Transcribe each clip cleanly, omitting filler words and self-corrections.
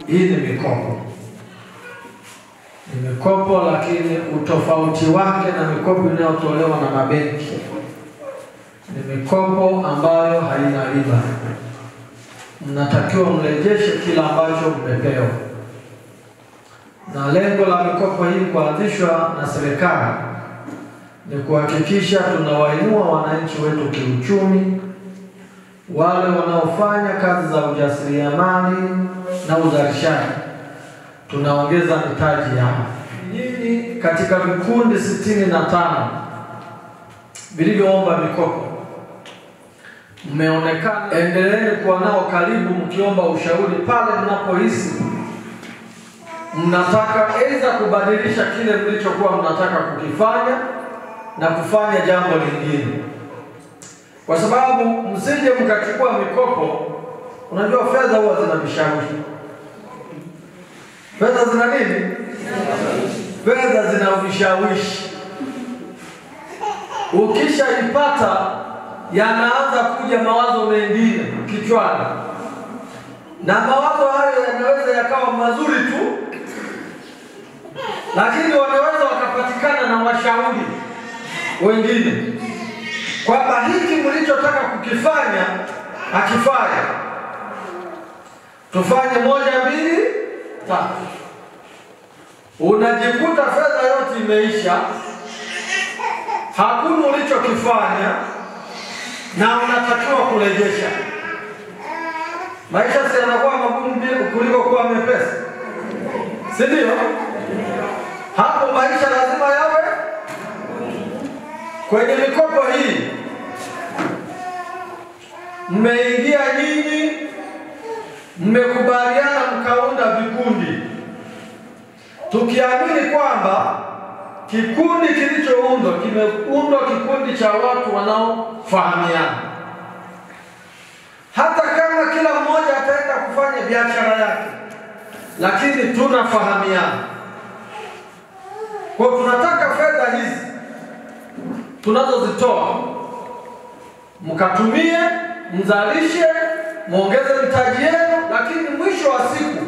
Hii ni mikopo. Ni mikopo, lakini utofauti wake na mikopo inayotolewa na mabenki ni mikopo ambayo haina riba. Mnatakiwa mrejeshe kila ambacho mmepewa. Na lengo la mikopo hii kuanzishwa na serikali ni kuhakikisha tunawainua wananchi wetu kiuchumi, wale wanaofanya kazi za ujasiriamali na uzalishaji. Tunaongeza mitaji yao. Nyinyi katika vikundi 65 vilivyoomba mikopo mmeonekana, endeleeni kuwa nao karibu, mkiomba ushauri pale mnapohisi mnataka aidha kubadilisha kile mlichokuwa mnataka kukifanya na kufanya jambo lingine. Kwa sababu msije mkachukua mikopo, unajua fedha huwa zina vishawishi. Fedha zina nini? Fedha zina vishawishi. Ukishaipata yanaanza kuja mawazo mengine kichwani. Na mawazo hayo yanaweza yakawa mazuri tu, lakini wanaweza wakapatikana na washauri wengine kwamba hiki mlichotaka kukifanya hakifai, tufanye 1, 2, 3. Unajikuta fedha yote imeisha, hakuna ulichokifanya na unatakiwa kurejesha. Maisha si yanakuwa magumu kuliko kuwa mepesi, si ndio? Hapo maisha lazima yawe. Kwenye mikopo hii mmeingia nyinyi, mmekubaliana mkaunda vikundi, tukiamini kwamba kikundi kilichoundwa kimeundwa kikundi cha watu wanaofahamiana. Hata kama kila mmoja ataenda kufanya biashara yake, lakini tunafahamiana. Kwa tunataka fedha hizi tunazozitoa mkatumie, mzalishe, muongeze mitaji yenu, lakini mwisho wa siku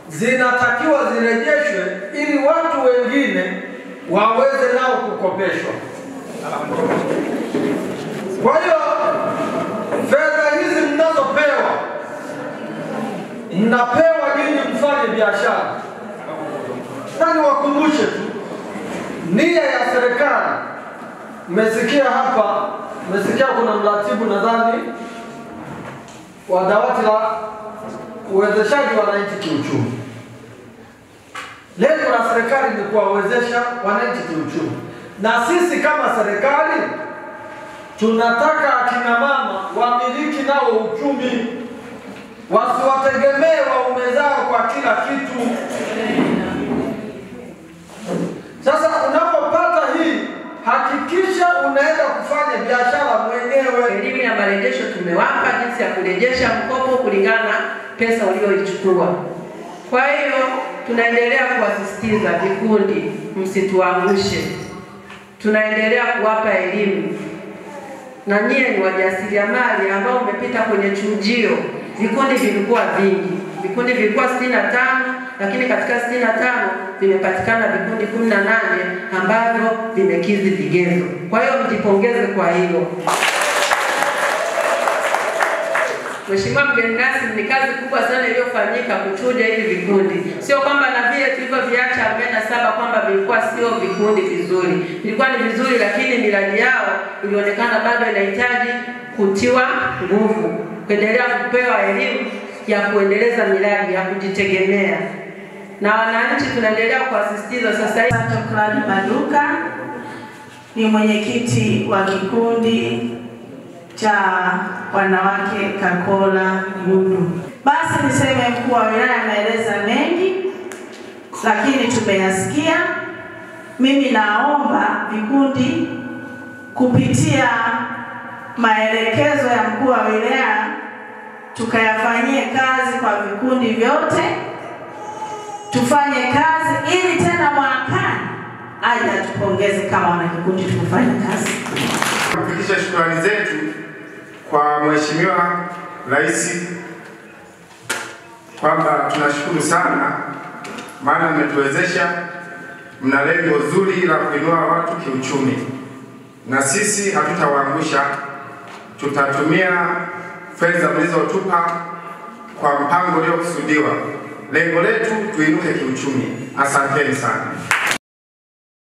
zinatakiwa zirejeshwe ili watu wengine waweze nao kukopeshwa. Kwa hiyo fedha hizi mnazopewa, mnapewa ili mfanye biashara. Na niwakumbushe tu nia ya serikali. Mmesikia hapa, mmesikia kuna mratibu nadhani wa dawati la uwezeshaji wananchi kiuchumi. Lengo la serikali ni kuwawezesha wananchi kiuchumi. Na sisi kama serikali tunataka akina mama wamiliki nao uchumi, wasiwategemee waume zao kwa kila kitu. Sasa unapopata hii, hakikisha unaenda kufanya biashara mwenyewe. Elimu ya marejesho tumewapa jinsi ya kurejesha mkopo kulingana na pesa ulioichukua. Kwa hiyo tunaendelea kuwasisitiza vikundi, msituangushe. Tunaendelea kuwapa elimu. Na nyie ni wajasiriamali ambao umepita kwenye chujio. Vikundi vilikuwa vingi. Vikundi vilikuwa 65, lakini katika 65 vimepatikana vikundi 18 ambavyo vimekidhi vigezo. Kwa hiyo mjipongeze kwa hilo. Mheshimiwa mgeni rasmi, ni kazi kubwa sana iliyofanyika kuchuja hivi vikundi. Sio kwamba na vile tulivyoviacha 47 kwamba vilikuwa sio vikundi vizuri. Vilikuwa ni vizuri, lakini miradi yao ilionekana bado inahitaji kutiwa nguvu. Kuendelea kupewa elimu ya kuendeleza miradi ya kujitegemea. Na wananchi tunaendelea kuasisitiza sasa hivi. Shukrani Maduka ni mwenyekiti wa kikundi cha wanawake Kakola Gudu. Basi niseme mkuu wa wilaya ameeleza mengi, lakini tumeyasikia. Mimi naomba vikundi kupitia maelekezo ya mkuu wa wilaya tukayafanyie kazi kwa vikundi vyote. Tufanye kazi ili tena mwakani aje tupongeze kama wana kikundi tukufanya kazi. Kufikisha shukrani zetu kwa Mheshimiwa Rais kwamba tunashukuru sana, maana mmetuwezesha, mna lengo zuri la kuinua watu kiuchumi, na sisi hatutawaangusha. Tutatumia fedha mlizotupa kwa mpango uliokusudiwa. Lengo letu tuinuke kiuchumi. Asanteni sana.